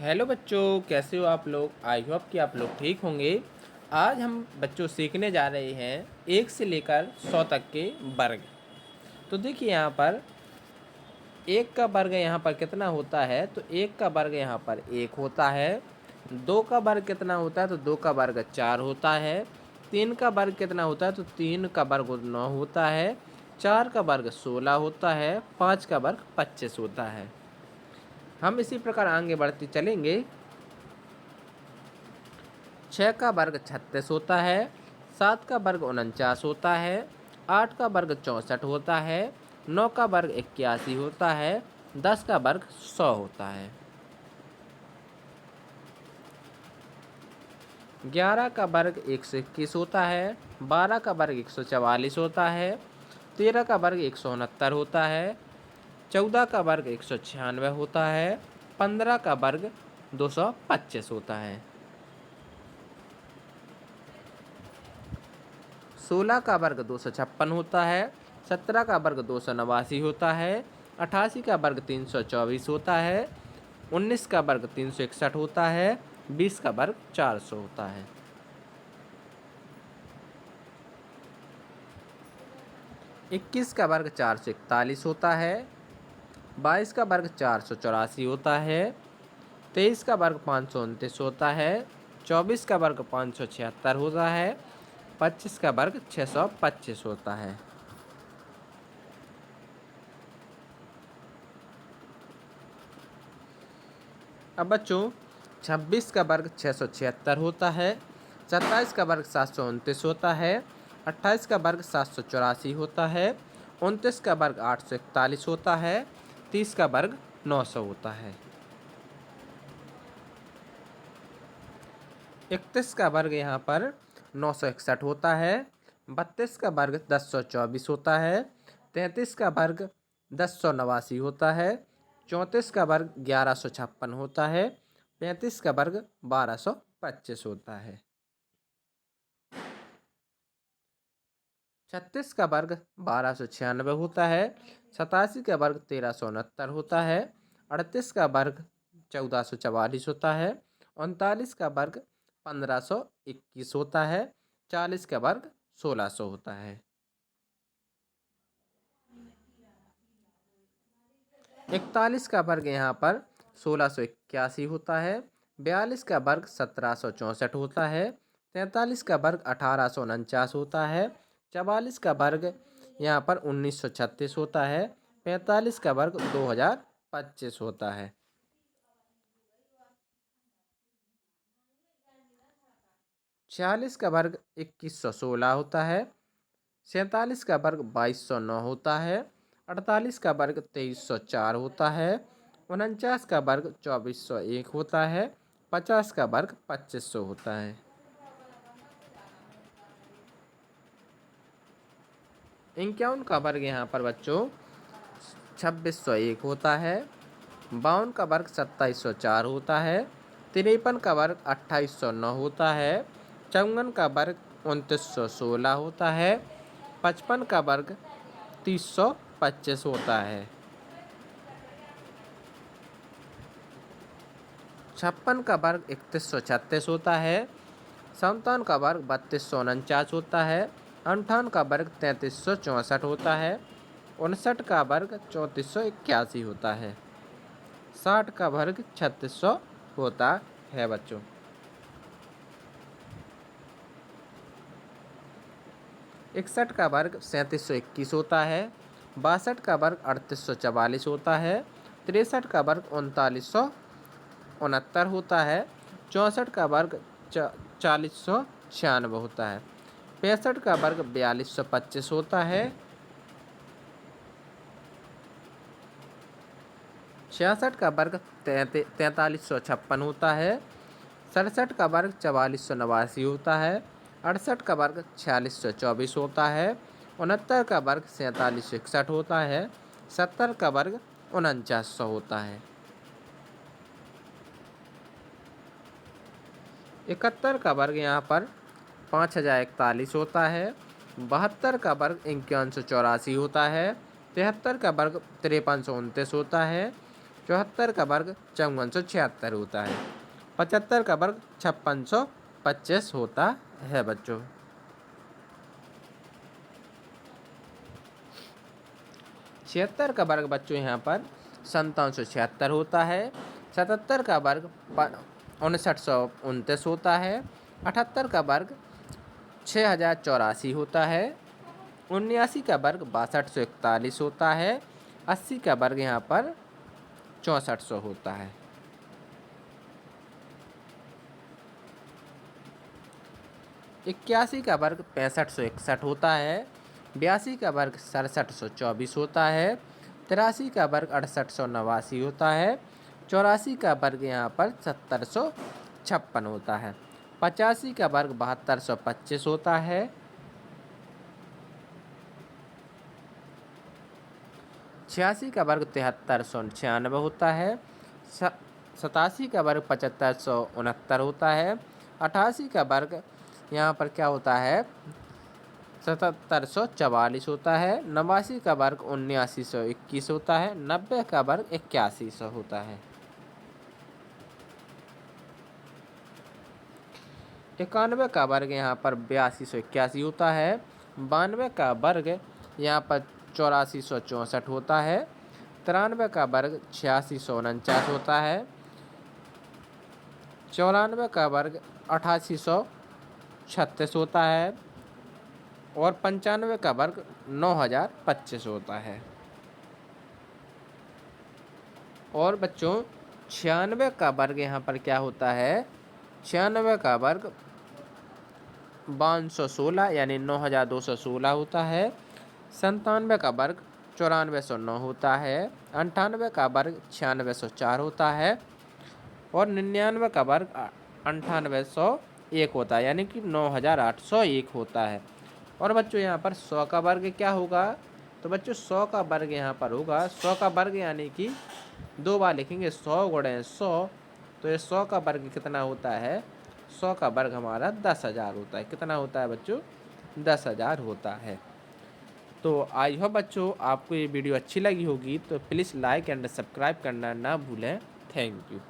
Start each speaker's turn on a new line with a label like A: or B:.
A: Hello बच्चों, कैसे हो आप लोग। आई होप कि आप लोग ठीक होंगे। आज हम बच्चों सीखने जा रहे हैं 1 से लेकर 100 तक के वर्ग। तो देखिए यहाँ पर 1 का वर्ग यहाँ पर कितना होता है, तो 1 का वर्ग यहाँ पर 1 होता है। 2 का वर्ग कितना होता है, तो 2 का वर्ग 4 होता है। 3 का वर्ग कितना होता है, तो 3 का वर्ग 9 होता है। 4 का वर्ग 16 होता है। 5 का वर्ग 25 होता है। हम इसी प्रकार आगे बढ़ते चलेंगे। 6 का वर्ग 36 होता है। 7 का वर्ग 49 होता है। 8 का वर्ग 64 होता है। 9 का वर्ग 81 होता है। 10 का वर्ग 100 होता है। 11 का वर्ग 121 होता है। 12 का वर्ग 144 होता है। 13 का वर्ग 169 होता है। 14 का वर्ग 196 होता है। 15 का वर्ग 225 होता है। 16 का वर्ग 256 होता है। 17 का वर्ग 289 होता है। 88 का वर्ग 324 होता है। 19 का वर्ग 361 होता है। 20 का वर्ग 400 होता है। 21 का वर्ग 441 होता है। 22 का वर्ग 484 होता है। 23 का वर्ग 529 होता है। 24 का वर्ग 576 होता है। 25 का वर्ग 625 होता है। अब बच्चों 26 का वर्ग 676 होता है। 27 का वर्ग 729 होता है। 28 का वर्ग 784 होता है। 29 का वर्ग 841 होता है। 30 का वर्ग 900 होता है। 31 का वर्ग यहाँ पर 961 होता है। 32 का वर्ग 1024 होता है। 33 का वर्ग 1089 होता है। 34 का वर्ग 1156 होता है। 35 का वर्ग 1225 होता है। 36 का वर्ग 1296 होता है। 87 का वर्ग 1369 होता है। 38 का वर्ग 1444 होता है। 39 का वर्ग 1521 होता है। 40 का वर्ग 1600 होता है। 41 का वर्ग यहाँ पर 1681 होता है। 42 का वर्ग 1764 होता है। 43 का वर्ग 1849 होता है। 44 का वर्ग यहाँ पर 1936 होता है। 45 का वर्ग 2025 होता है। 46 का वर्ग 2116 होता है। 47 का वर्ग 2209 होता है। 48 का वर्ग 2304 होता है। 49 का वर्ग 2401 होता है। 50 का वर्ग 2500 होता है। 51 का वर्ग यहाँ पर बच्चों 2601 होता है। 52 का वर्ग 2704 होता है। 53 का वर्ग 2809 होता है। 54 का वर्ग 2916 होता है। 55 का वर्ग 3025 होता है। 56 का वर्ग 3136 होता है। 57 का वर्ग 3249 होता है। 58 का वर्ग 3364 होता है। 59 का वर्ग 3481 होता है। 60 का वर्ग 3600 होता है बच्चों। 61 का वर्ग 3721 होता है। 62 का वर्ग 3844 होता है। 63 का वर्ग 3969 होता है। 64 का वर्ग 4096 होता है। 65 का वर्ग 4225 होता है। 66 का वर्ग 4356 होता है। 67 का वर्ग 4489 होता है। 68 का वर्ग 4624 होता है। 69 का वर्ग 4761 होता है। 70 का वर्ग 4900 होता है। 71 का वर्ग यहाँ पर 5041 होता है। 72 का वर्ग 5184 होता है। 73 का वर्ग 5329 होता है। 74 का वर्ग 5476 होता है। 75 का वर्ग 5625 होता है बच्चों। 76 का वर्ग बच्चों यहाँ पर 5776 होता है। 77 का वर्ग 5929 होता है। 78 का वर्ग 6084 होता है। 79 का वर्ग 6241 होता है। 80 का वर्ग यहाँ पर 6400 होता है। 81 का वर्ग 6561 होता है। 82 का वर्ग 6724 होता है। 83 का वर्ग 6889 होता है। 84 का वर्ग यहाँ पर 7056 होता है। 85 का वर्ग 7225 होता है। 86 का वर्ग 7396 होता है। 87 का वर्ग 7569 होता है। 88 का वर्ग यहाँ पर क्या होता है 7744 होता है। 89 का वर्ग 7921 होता है। 90 का वर्ग 8100 होता है। 91 का वर्ग यहाँ पर 8281 होता है। 92 का वर्ग यहाँ पर 8464 होता है। 93 का वर्ग 8649 होता है। 94 का वर्ग 8836 होता है। और 95 का वर्ग 9025 होता है। और बच्चों 96 का वर्ग यहाँ पर क्या होता है 96 का वर्ग 5216 यानी 9216 होता है। 97 का वर्ग 9409 होता है। 98 का वर्ग 9604 होता है। और 99 का वर्ग 9801 होता है यानी कि 9801 होता है। और बच्चों यहाँ पर 100 का वर्ग क्या होगा तो बच्चों 100 का वर्ग यहाँ पर होगा 100 का वर्ग यानी कि 2 बार लिखेंगे 100 गुणे 100 तो ये 100 का वर्ग कितना होता है 100 का वर्ग हमारा 10,000 होता है। कितना होता है बच्चों 10,000 होता है। तो आई होप बच्चों आपको ये वीडियो अच्छी लगी होगी तो प्लीज़ लाइक एंड सब्सक्राइब करना ना भूलें। Thank you.